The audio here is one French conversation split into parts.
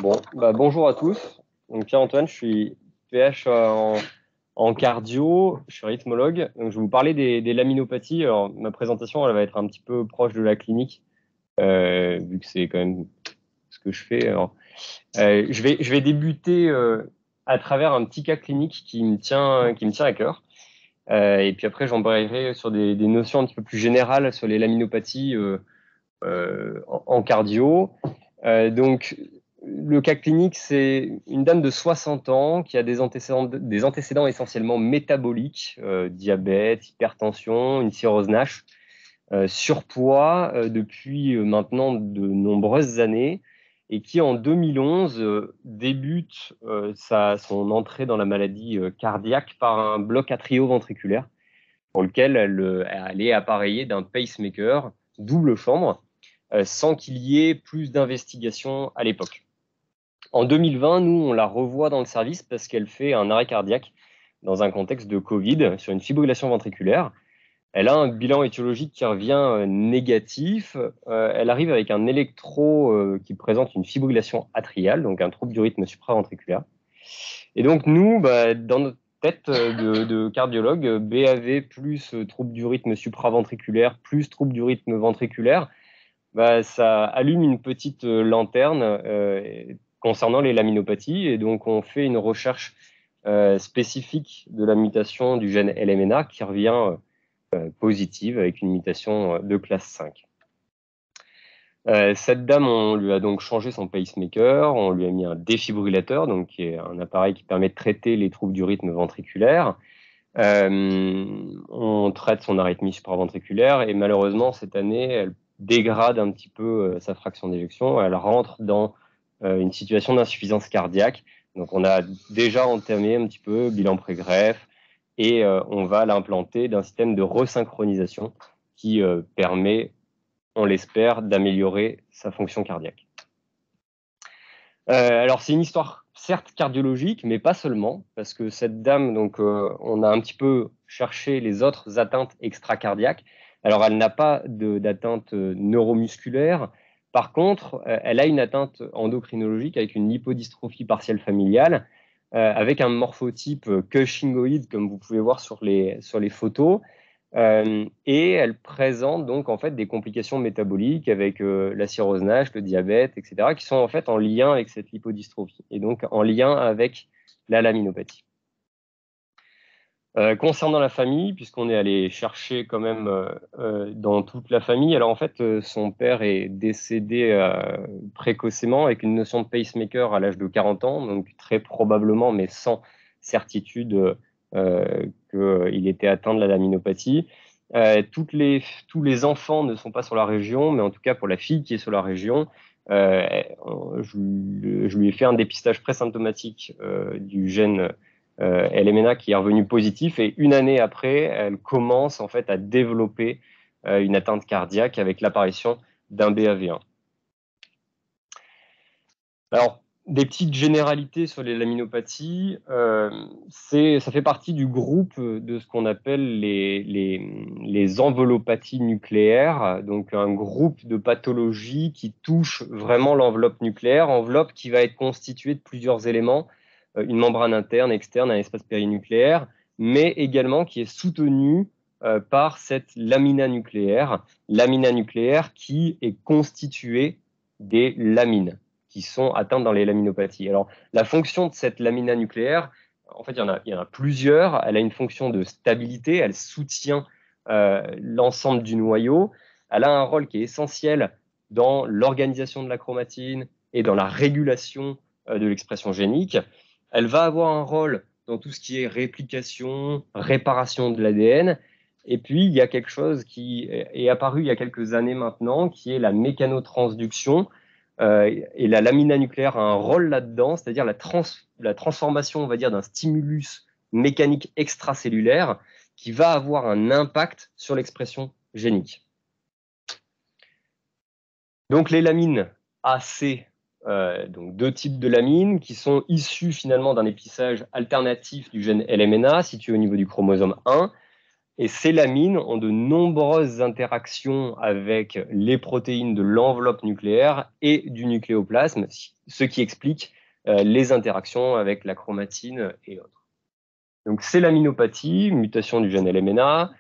Bon, bonjour à tous. Donc Pierre-Antoine, je suis PH en cardio, je suis rythmologue. Donc, je vais vous parler des laminopathies. Alors, ma présentation, elle va être un petit peu proche de la clinique, vu que c'est quand même ce que je fais. Alors, je vais débuter à travers un petit cas clinique qui me tient à cœur. Et puis après, j'embrayerai sur des notions un petit peu plus générales sur les laminopathies en cardio. Donc, le cas clinique, c'est une dame de 60 ans qui a des antécédents essentiellement métaboliques, diabète, hypertension, une cirrhose NASH, surpoids depuis maintenant de nombreuses années, et qui en 2011 débute son entrée dans la maladie cardiaque par un bloc atrioventriculaire pour lequel elle est appareillée d'un pacemaker double chambre, sans qu'il y ait plus d'investigation à l'époque. En 2020, nous, on la revoit dans le service parce qu'elle fait un arrêt cardiaque dans un contexte de Covid sur une fibrillation ventriculaire. Elle a un bilan étiologique qui revient négatif. Elle arrive avec un électro qui présente une fibrillation atriale, donc un trouble du rythme supraventriculaire. Et donc nous, dans notre tête de cardiologue, BAV plus trouble du rythme supraventriculaire plus trouble du rythme ventriculaire, ça allume une petite lanterne concernant les laminopathies. Et donc, on fait une recherche spécifique de la mutation du gène LMNA qui revient positive avec une mutation de classe 5. Cette dame, on lui a donc changé son pacemaker, on lui a mis un défibrillateur, donc qui est un appareil qui permet de traiter les troubles du rythme ventriculaire. On traite son arythmie supraventriculaire et malheureusement, cette année, elle dégrade un petit peu sa fraction d'éjection. Elle rentre dans une situation d'insuffisance cardiaque. Donc, on a déjà entamé un petit peu bilan pré-greffe et on va l'implanter d'un système de resynchronisation qui permet, on l'espère, d'améliorer sa fonction cardiaque. Alors, c'est une histoire certes cardiologique, mais pas seulement, parce que cette dame, donc, on a un petit peu cherché les autres atteintes extracardiaques. Alors, elle n'a pas d'atteinte neuromusculaire. Par contre, elle a une atteinte endocrinologique avec une lipodystrophie partielle familiale, avec un morphotype cushingoïde, comme vous pouvez voir sur les photos. Et elle présente donc en fait des complications métaboliques avec la cirrhose NASH, le diabète, etc., qui sont en fait en lien avec cette lipodystrophie et donc en lien avec la laminopathie. Concernant la famille, puisqu'on est allé chercher quand même dans toute la famille, alors en fait son père est décédé précocement avec une notion de pacemaker à l'âge de 40 ans, donc très probablement, mais sans certitude, qu'il était atteint de la laminopathie. Tous les enfants ne sont pas sur la région, mais en tout cas pour la fille qui est sur la région, je lui ai fait un dépistage présymptomatique du gène LMNA qui est revenu positif, et une année après, elle commence en fait à développer une atteinte cardiaque avec l'apparition d'un BAV1. Alors, des petites généralités sur les laminopathies, ça fait partie du groupe de ce qu'on appelle les envelopathies nucléaires, donc un groupe de pathologies qui touchent vraiment l'enveloppe nucléaire, enveloppe qui va être constituée de plusieurs éléments, une membrane interne, externe, un espace périnucléaire, mais également qui est soutenue par cette lamina nucléaire qui est constituée des lamines qui sont atteintes dans les laminopathies. Alors, la fonction de cette lamina nucléaire, en fait, il y en a plusieurs. Elle a une fonction de stabilité, elle soutient l'ensemble du noyau. Elle a un rôle qui est essentiel dans l'organisation de la chromatine et dans la régulation de l'expression génique. Elle va avoir un rôle dans tout ce qui est réplication, réparation de l'ADN. Et puis, il y a quelque chose qui est apparu il y a quelques années maintenant, qui est la mécanotransduction. Et la lamina nucléaire a un rôle là-dedans, c'est-à-dire la transformation, on va dire, d'un stimulus mécanique extracellulaire qui va avoir un impact sur l'expression génique. Donc les lamines AC, donc deux types de lamines qui sont issues finalement d'un épissage alternatif du gène LMNA situé au niveau du chromosome 1. Et ces lamines ont de nombreuses interactions avec les protéines de l'enveloppe nucléaire et du nucléoplasme, ce qui explique les interactions avec la chromatine et autres. Donc, c'est l'aminopathie, mutation du gène LMNA.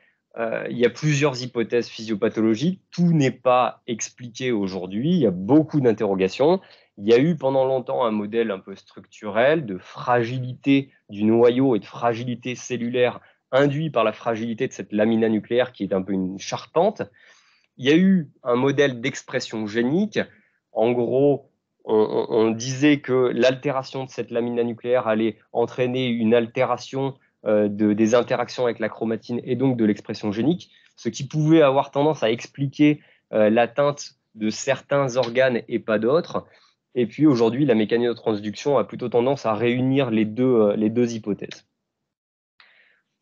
Il y a plusieurs hypothèses physiopathologiques. Tout n'est pas expliqué aujourd'hui. Il y a beaucoup d'interrogations. Il y a eu pendant longtemps un modèle un peu structurel de fragilité du noyau et de fragilité cellulaire induit par la fragilité de cette lamina nucléaire qui est un peu une charpente. Il y a eu un modèle d'expression génique. En gros, on disait que l'altération de cette lamina nucléaire allait entraîner une altération des interactions avec la chromatine et donc de l'expression génique, ce qui pouvait avoir tendance à expliquer l'atteinte de certains organes et pas d'autres. Et puis aujourd'hui, la mécanotransduction a plutôt tendance à réunir les deux hypothèses.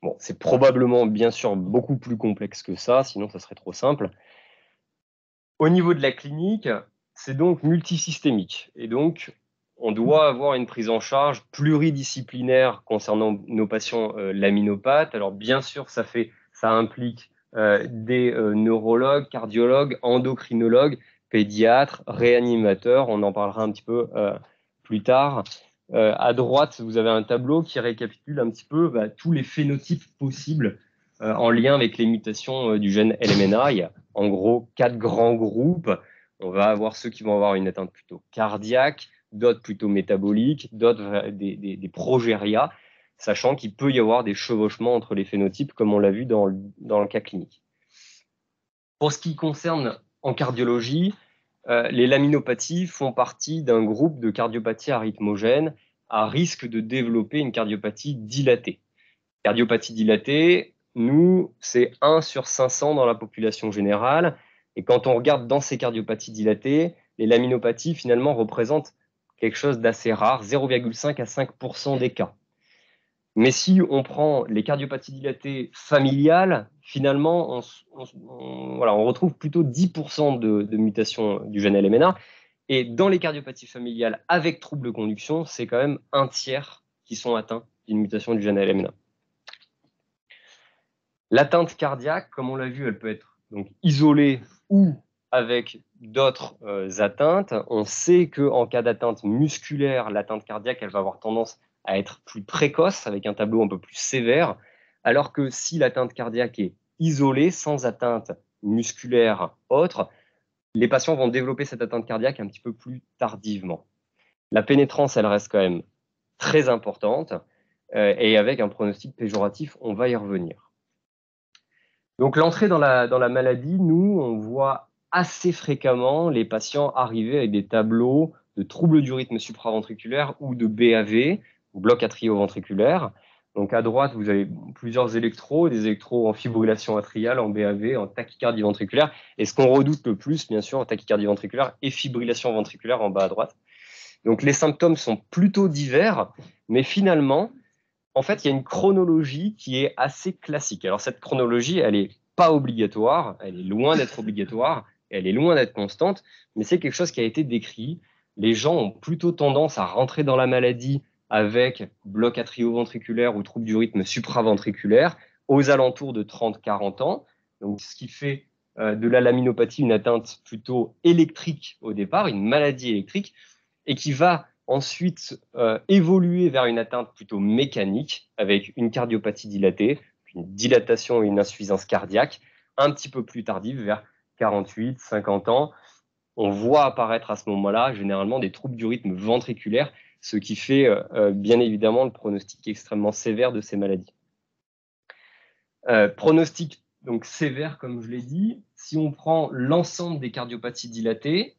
Bon, c'est probablement, bien sûr, beaucoup plus complexe que ça, sinon ça serait trop simple. Au niveau de la clinique, c'est donc multisystémique. Et donc, on doit avoir une prise en charge pluridisciplinaire concernant nos patients laminopathes. Alors, bien sûr, ça implique des neurologues, cardiologues, endocrinologues, pédiatres, réanimateurs. On en parlera un petit peu plus tard. À droite, vous avez un tableau qui récapitule un petit peu tous les phénotypes possibles en lien avec les mutations du gène LMNA. Il y a en gros 4 grands groupes. On va avoir ceux qui vont avoir une atteinte plutôt cardiaque, d'autres plutôt métaboliques, d'autres des progérias, sachant qu'il peut y avoir des chevauchements entre les phénotypes, comme on l'a vu dans le cas clinique. Pour ce qui concerne en cardiologie, les laminopathies font partie d'un groupe de cardiopathies arythmogènes à risque de développer une cardiopathie dilatée. Cardiopathie dilatée, nous, c'est 1 sur 500 dans la population générale. Et quand on regarde dans ces cardiopathies dilatées, les laminopathies, finalement, représentent quelque chose d'assez rare, 0,5 à 5% des cas. Mais si on prend les cardiopathies dilatées familiales, finalement, on retrouve plutôt 10% de mutations du gène LMNA. Et dans les cardiopathies familiales avec troubles de conduction, c'est quand même 1/3 qui sont atteints d'une mutation du gène LMNA. L'atteinte cardiaque, comme on l'a vu, elle peut être donc isolée ou avec d'autres atteintes. On sait qu'en cas d'atteinte musculaire, l'atteinte cardiaque, elle va avoir tendance à être plus précoce, avec un tableau un peu plus sévère, alors que si l'atteinte cardiaque est isolée, sans atteinte musculaire autre, les patients vont développer cette atteinte cardiaque un petit peu plus tardivement. La pénétrance, elle reste quand même très importante, et avec un pronostic péjoratif, on va y revenir. Donc l'entrée dans la maladie, nous, on voit assez fréquemment les patients arriver avec des tableaux de troubles du rythme supraventriculaire ou de BAV, bloc atrioventriculaire. Donc à droite, vous avez plusieurs électros, des électros en fibrillation atriale, en BAV, en tachycardie ventriculaire. Et ce qu'on redoute le plus, bien sûr, en tachycardie ventriculaire et fibrillation ventriculaire en bas à droite. Donc les symptômes sont plutôt divers, mais finalement, en fait, il y a une chronologie qui est assez classique. Alors, cette chronologie, elle n'est pas obligatoire, elle est loin d'être obligatoire, elle est loin d'être constante, mais c'est quelque chose qui a été décrit. Les gens ont plutôt tendance à rentrer dans la maladie avec bloc atrioventriculaire ou trouble du rythme supraventriculaire aux alentours de 30-40 ans. Donc, ce qui fait de la laminopathie une atteinte plutôt électrique au départ, une maladie électrique, et qui va ensuite évoluer vers une atteinte plutôt mécanique avec une cardiopathie dilatée, une dilatation et une insuffisance cardiaque un petit peu plus tardive, vers 48, 50 ans. On voit apparaître à ce moment-là généralement des troubles du rythme ventriculaire, ce qui fait bien évidemment le pronostic extrêmement sévère de ces maladies. Pronostic donc sévère, comme je l'ai dit, si on prend l'ensemble des cardiopathies dilatées,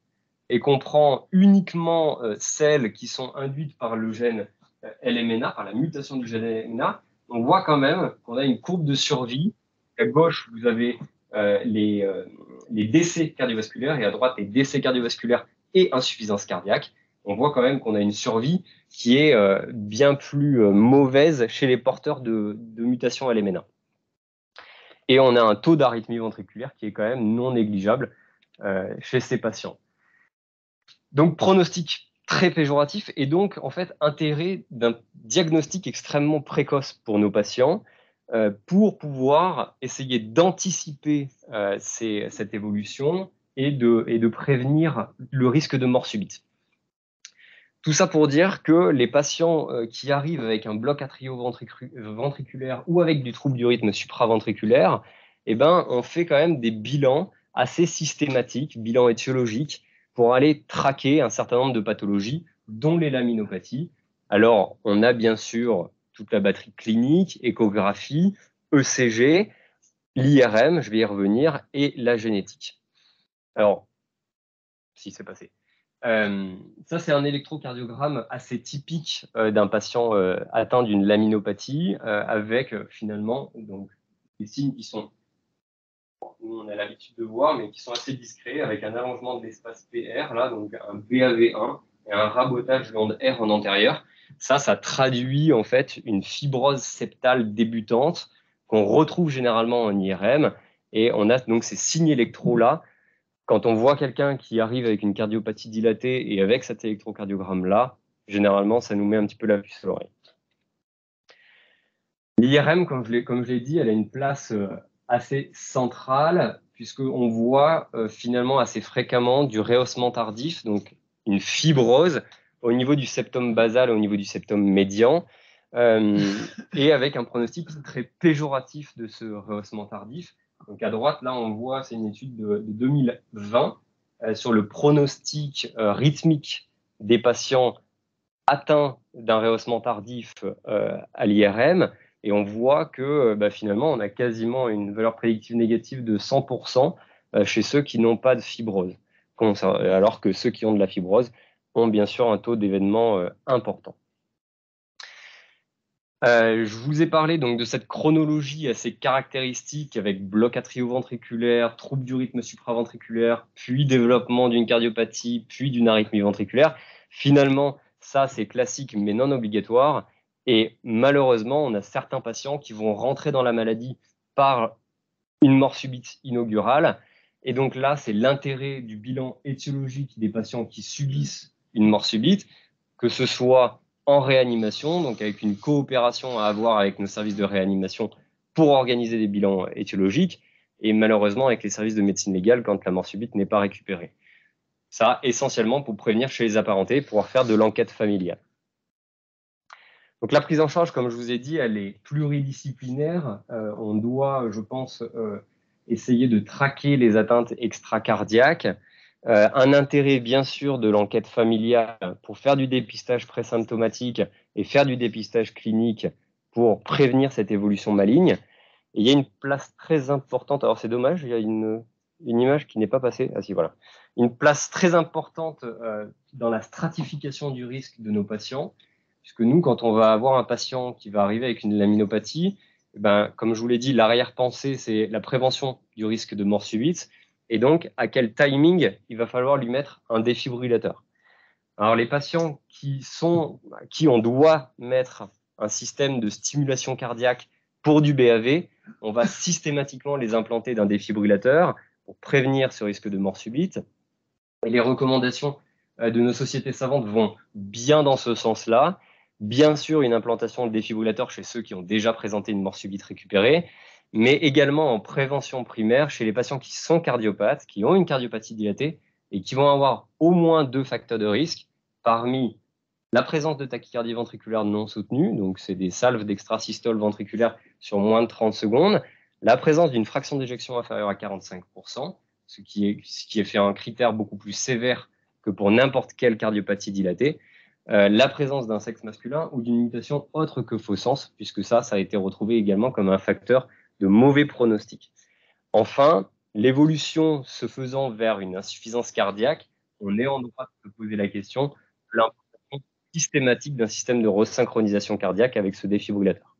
et qu'on prend uniquement celles qui sont induites par le gène LMNA, par la mutation du gène LMNA, on voit quand même qu'on a une courbe de survie. À gauche, vous avez les décès cardiovasculaires et à droite, les décès cardiovasculaires et insuffisance cardiaque. On voit quand même qu'on a une survie qui est bien plus mauvaise chez les porteurs de mutations LMNA. Et on a un taux d'arythmie ventriculaire qui est quand même non négligeable chez ces patients. Donc, pronostic très péjoratif et donc, en fait, intérêt d'un diagnostic extrêmement précoce pour nos patients. pour pouvoir essayer d'anticiper cette évolution et de prévenir le risque de mort subite. Tout ça pour dire que les patients qui arrivent avec un bloc atrioventriculaire ou avec du trouble du rythme supraventriculaire, eh ben, on fait quand même des bilans assez systématiques, bilans étiologiques, pour aller traquer un certain nombre de pathologies, dont les laminopathies. Alors, on a bien sûr toute la batterie clinique, échographie, ECG, l'IRM, je vais y revenir, et la génétique. Alors, si c'est passé. Ça, c'est un électrocardiogramme assez typique d'un patient atteint d'une laminopathie avec finalement donc, des signes qui sont, nous on a l'habitude de voir, mais qui sont assez discrets avec un allongement de l'espace PR, là, donc un BAV1 et un rabotage glande R en antérieur. Ça traduit en fait une fibrose septale débutante qu'on retrouve généralement en IRM et on a donc ces signes électro-là. Quand on voit quelqu'un qui arrive avec une cardiopathie dilatée et avec cet électrocardiogramme-là, généralement, ça nous met un petit peu la puce à l'oreille. L'IRM, comme je l'ai dit, elle a une place assez centrale, puisqu'on voit finalement assez fréquemment du rehaussement tardif, donc une fibrose au niveau du septum basal, au niveau du septum médian, et avec un pronostic très péjoratif de ce rehaussement tardif. Donc à droite, là, on voit, c'est une étude de 2020 sur le pronostic rythmique des patients atteints d'un rehaussement tardif à l'IRM. Et on voit que finalement, on a quasiment une valeur prédictive négative de 100% chez ceux qui n'ont pas de fibrose, alors que ceux qui ont de la fibrose ont bien sûr un taux d'événement important. Je vous ai parlé donc de cette chronologie assez caractéristique avec bloc atrioventriculaire, trouble du rythme supraventriculaire, puis développement d'une cardiopathie, puis d'une arythmie ventriculaire. Finalement, ça c'est classique mais non obligatoire. Et malheureusement, on a certains patients qui vont rentrer dans la maladie par une mort subite inaugurale. Et donc là, c'est l'intérêt du bilan étiologique des patients qui subissent une mort subite, que ce soit en réanimation, donc avec une coopération à avoir avec nos services de réanimation pour organiser des bilans étiologiques, et malheureusement avec les services de médecine légale quand la mort subite n'est pas récupérée. Ça, essentiellement pour prévenir chez les apparentés, pouvoir faire de l'enquête familiale. Donc la prise en charge, comme je vous ai dit, elle est pluridisciplinaire. On doit, je pense, essayer de traquer les atteintes extracardiaques. Un intérêt, bien sûr, de l'enquête familiale pour faire du dépistage présymptomatique et faire du dépistage clinique pour prévenir cette évolution maligne. Et il y a une place très importante, alors c'est dommage, il y a une image qui n'est pas passée. Ah si, voilà. Une place très importante dans la stratification du risque de nos patients, puisque nous, quand on va avoir un patient qui va arriver avec une laminopathie, comme je vous l'ai dit, l'arrière-pensée, c'est la prévention du risque de mort subite. Et donc, à quel timing il va falloir lui mettre un défibrillateur. Alors, les patients qui on doit mettre un système de stimulation cardiaque pour du BAV, on va systématiquement les implanter d'un défibrillateur pour prévenir ce risque de mort subite. Et les recommandations de nos sociétés savantes vont bien dans ce sens-là. Bien sûr, une implantation de défibrillateur chez ceux qui ont déjà présenté une mort subite récupérée, mais également en prévention primaire chez les patients qui sont cardiopathes, qui ont une cardiopathie dilatée et qui vont avoir au moins 2 facteurs de risque parmi la présence de tachycardie ventriculaire non soutenue, donc c'est des salves d'extrasystole ventriculaire sur moins de 30 secondes, la présence d'une fraction d'éjection inférieure à 45%, ce qui est fait un critère beaucoup plus sévère que pour n'importe quelle cardiopathie dilatée, la présence d'un sexe masculin ou d'une mutation autre que faux sens, puisque ça a été retrouvé également comme un facteur de mauvais pronostic. Enfin, l'évolution se faisant vers une insuffisance cardiaque, on est en droit de se poser la question de l'implantation systématique d'un système de resynchronisation cardiaque avec ce défibrillateur.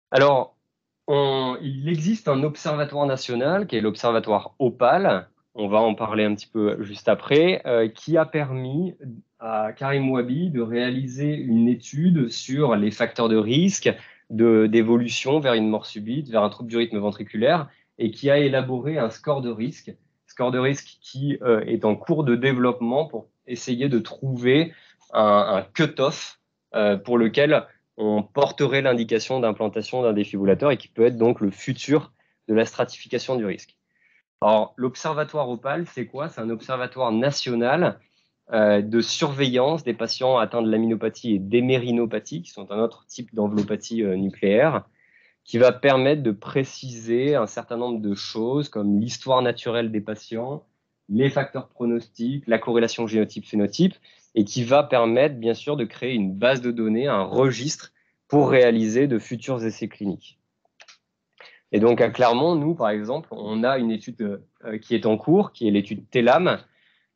Alors, il existe un observatoire national qui est l'observatoire OPAL, on va en parler un petit peu juste après, qui a permis à Karim Ouabi de réaliser une étude sur les facteurs de risque d'évolution vers une mort subite, vers un trouble du rythme ventriculaire, et qui a élaboré un score de risque qui est en cours de développement pour essayer de trouver un cut-off pour lequel on porterait l'indication d'implantation d'un défibrillateur et qui peut être donc le futur de la stratification du risque. Alors, l'Observatoire Opale, c'est quoi? C'est un observatoire national de surveillance des patients atteints de laminopathie et d'émérinopathie, qui sont un autre type d'envelopathie nucléaire, qui va permettre de préciser un certain nombre de choses comme l'histoire naturelle des patients, les facteurs pronostiques, la corrélation génotype-phénotype, et qui va permettre bien sûr de créer une base de données, un registre pour réaliser de futurs essais cliniques. Et donc à Clermont, nous par exemple, on a une étude qui est en cours, qui est l'étude TELAM,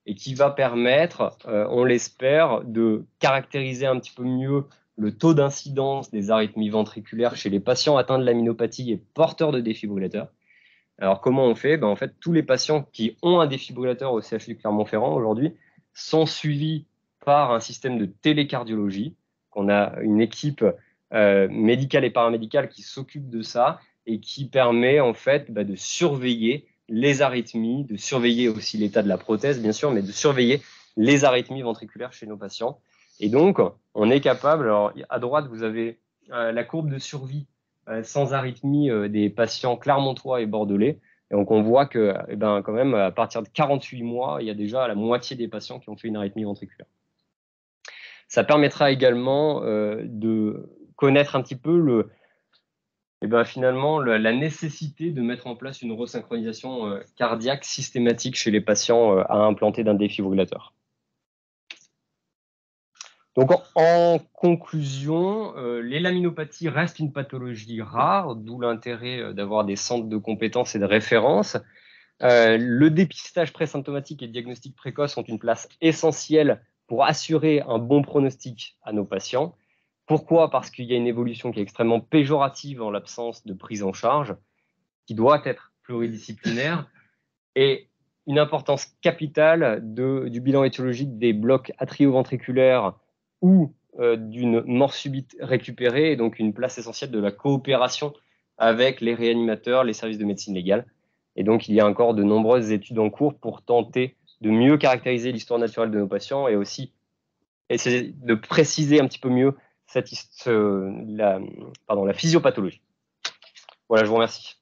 et qui va permettre, on l'espère, de caractériser un petit peu mieux le taux d'incidence des arythmies ventriculaires chez les patients atteints de laminopathie et porteurs de défibrillateurs. Alors, comment on fait? En fait, tous les patients qui ont un défibrillateur au CHU de Clermont-Ferrand aujourd'hui sont suivis par un système de télécardiologie. On a une équipe médicale et paramédicale qui s'occupe de ça et qui permet en fait de surveiller les arythmies, de surveiller aussi l'état de la prothèse, bien sûr, mais de surveiller les arythmies ventriculaires chez nos patients. Et donc, on est capable, alors à droite, vous avez la courbe de survie sans arythmie des patients clermontois et bordelais. Et donc, on voit que, quand même, à partir de 48 mois, il y a déjà la moitié des patients qui ont fait une arythmie ventriculaire. Ça permettra également de connaître un petit peu finalement la nécessité de mettre en place une resynchronisation cardiaque systématique chez les patients à implanter d'un défibrillateur. Donc, en conclusion, les laminopathies restent une pathologie rare, d'où l'intérêt d'avoir des centres de compétences et de référence. Le dépistage présymptomatique et le diagnostic précoce ont une place essentielle pour assurer un bon pronostic à nos patients. Pourquoi? Parce qu'il y a une évolution qui est extrêmement péjorative en l'absence de prise en charge, qui doit être pluridisciplinaire, et une importance capitale du bilan étiologique des blocs atrioventriculaires ou d'une mort subite récupérée, et donc une place essentielle de la coopération avec les réanimateurs, les services de médecine légale. Et donc, il y a encore de nombreuses études en cours pour tenter de mieux caractériser l'histoire naturelle de nos patients et aussi essayer de préciser un petit peu mieux la physiopathologie. Voilà, je vous remercie.